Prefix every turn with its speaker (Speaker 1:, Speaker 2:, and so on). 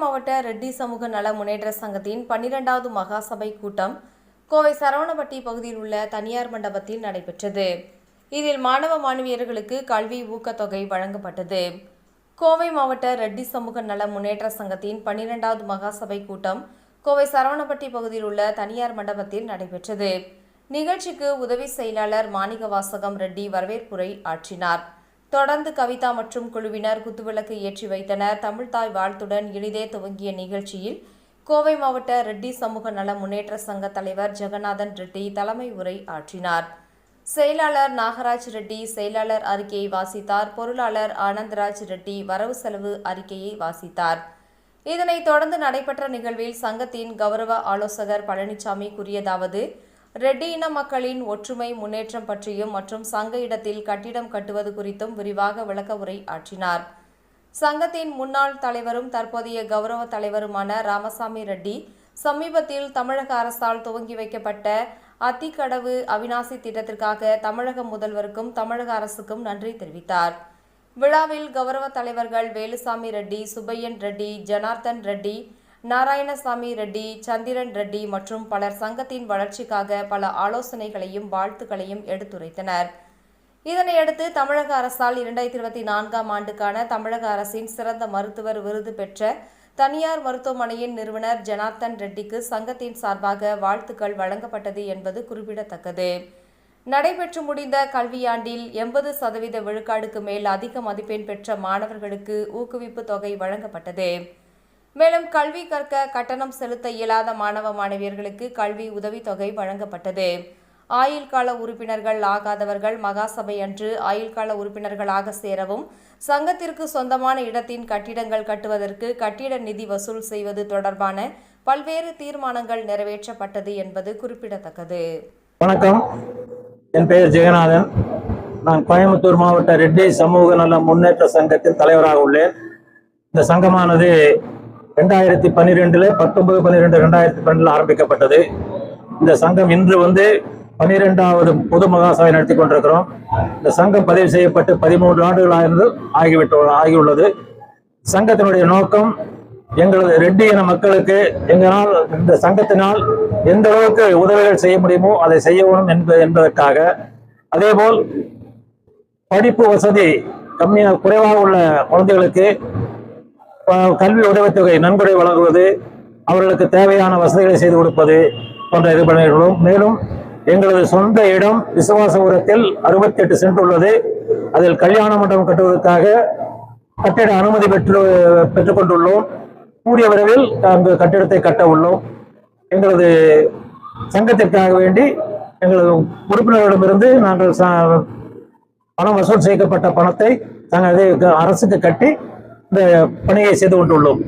Speaker 1: மாவட்ட ரெட்டி சமூக நல முன்னேற்ற சங்கத்தின் 12வது மகாசபை கூட்டம் கோவை சரவணப்பட்டி பகுதியில் உள்ள தனியார் மண்டபத்தில் நடைபெற்றது. இதில் மாணவ மாணவியர்களுக்கு கல்வி ஊக்கத்தொகை வழங்கப்பட்டது. கோவை மாவட்ட ரெட்டி சமூக நல முன்னேற்ற சங்கத்தின் 12வது மகாசபை கூட்டம் கோவை சரவணப்பட்டி பகுதியில் உள்ள தனியார் மண்டபத்தில் நடைபெற்றது. நிகழ்ச்சிக்கு உதவி செயலாளர் மாணிகவாசகம் ரெட்டி வரவேற்புரை ஆற்றினார். தொடர்ந்து கவிதா மற்றும் குழுவினர் குத்துவிளக்கு ஏற்றி வைத்தனர். தமிழ்தாய் வாழ்த்துடன் இனிதே துவங்கிய நிகழ்ச்சியில் கோவை மாவட்ட ரெட்டி சமூக நல முன்னேற்ற சங்க தலைவர் ஜெகநாதன் ரெட்டி தலைமை உரை ஆற்றினார். செயலாளர் நாகராஜ் ரெட்டி செயலாளர் அறிக்கையை வாசித்தார். பொருளாளர் ஆனந்தராஜ் ரெட்டி வரவு செலவு அறிக்கையை வாசித்தார். இதனைத் தொடர்ந்து நடைபெற்ற நிகழ்வில் சங்கத்தின் கௌரவ ஆலோசகர் பழனிசாமி கூறியதாவது: ரெட்டி இன மக்களின் ஒற்றுமை முன்னேற்றம் பற்றியும் மற்றும் சங்க இடத்தில் கட்டிடம் கட்டுவது குறித்தும் விரிவாக விளக்க உரை ஆற்றினார். சங்கத்தின் முன்னாள் தலைவரும் தற்போதைய கௌரவ தலைவருமான ராமசாமி ரெட்டி சமீபத்தில் தமிழக அரசால் துவங்கி வைக்கப்பட்ட அத்திக்கடவு அவிநாசி திட்டத்திற்காக தமிழக முதல்வருக்கும் தமிழக அரசுக்கும் நன்றி தெரிவித்தார். விழாவில் கௌரவ தலைவர்கள் வேலுசாமி ரெட்டி, சுப்பையன் ரெட்டி, ஜனார்த்தன் ரெட்டி, நாராயணசாமி ரெட்டி, சந்திரன் ரெட்டி மற்றும் பலர் சங்கத்தின் வளர்ச்சிக்காக பல ஆலோசனைகளையும் வாழ்த்துக்களையும் எடுத்துரைத்தனர். இதனையடுத்து தமிழக அரசால் 2024ஆம் ஆண்டுக்கான தமிழக அரசின் சிறந்த மருத்துவர் விருது பெற்ற தனியார் மருத்துவமனையின் நிறுவனர் ஜனார்த்தன் ரெட்டிக்கு சங்கத்தின் சார்பாக வாழ்த்துக்கள் வழங்கப்பட்டது என்பது குறிப்பிடத்தக்கது. நடைபெற்று முடிந்த கல்வியாண்டில் 80% விழுக்காடுக்கு மேல் அதிக மதிப்பெண் பெற்ற மாணவர்களுக்கு ஊக்குவிப்பு தொகை வழங்கப்பட்டது. மேலும் கல்வி கற்க கட்டணம் செலுத்த இயலாத மாணவ மாணவியர்களுக்கு கல்வி உதவித்தொகை வழங்கப்பட்டது. ஆயுள் கால உறுப்பினர்கள் ஆகாதவர்கள் மகாசபை அன்று ஆயுள் கால உறுப்பினர்களாக சேரவும் சங்கத்திற்கு சொந்தமான இடத்தின் கட்டிடங்கள் கட்டுவதற்கு கட்டிட நிதி வசூல் செய்வது தொடர்பான பல்வேறு தீர்மானங்கள் நிறைவேற்றப்பட்டது என்பது குறிப்பிடத்தக்கது.
Speaker 2: வணக்கம், என் பெயர் ஜெகநாதன். நான் கோயம்புத்தூர் மாவட்ட ரெட்டி சமூக நல முன்னேற்ற சங்கத்தின் தலைவராக உள்ளேன். இந்த சங்கமானது 2012 19/12/2012 ஆரம்பிக்கப்பட்டது. இந்த சங்கம் இன்று 12வது பொது மகாசபை நடத்தி கொண்டிருக்கிறோம். இந்த சங்கம் பதிவு செய்யப்பட்டு 13 ஆண்டுகள் ஆகியுள்ளது. சங்கத்தினுடைய நோக்கம் எங்களது ரெட்டி இன மக்களுக்கு எங்களால் இந்த சங்கத்தினால் எந்த அளவுக்கு உதவிகள் செய்ய முடியுமோ அதை செய்யணும் என்பதற்காக, அதேபோல் படிப்பு வசதி குறைவாக உள்ள குழந்தைகளுக்கு கல்வி உதவித்தொகை நன்கொடை வழங்குவது, அவர்களுக்கு தேவையான வசதிகளை செய்து கொடுப்பது போன்ற இது பண்ணியுள்ளோம். மேலும் எங்களது சொந்த இடம் விசுவாசபுரத்தில் 68 சென்ட் உள்ளது. அதில் கல்யாண மண்டபம் கட்டுவதற்காக கட்டிட அனுமதி பெற்றுக் கொண்டுள்ளோம். கூடிய விரைவில் அங்கு கட்டிடத்தை கட்ட உள்ளோம். எங்களது சங்கத்திற்காக வேண்டி எங்களது உறுப்பினர்களிடமிருந்து நாங்கள் பணம் வசூல் செய்யப்பட்ட பணத்தை அரசுக்கு கட்டி இந்த பணியை செய்து கொண்டுள்ளோம்.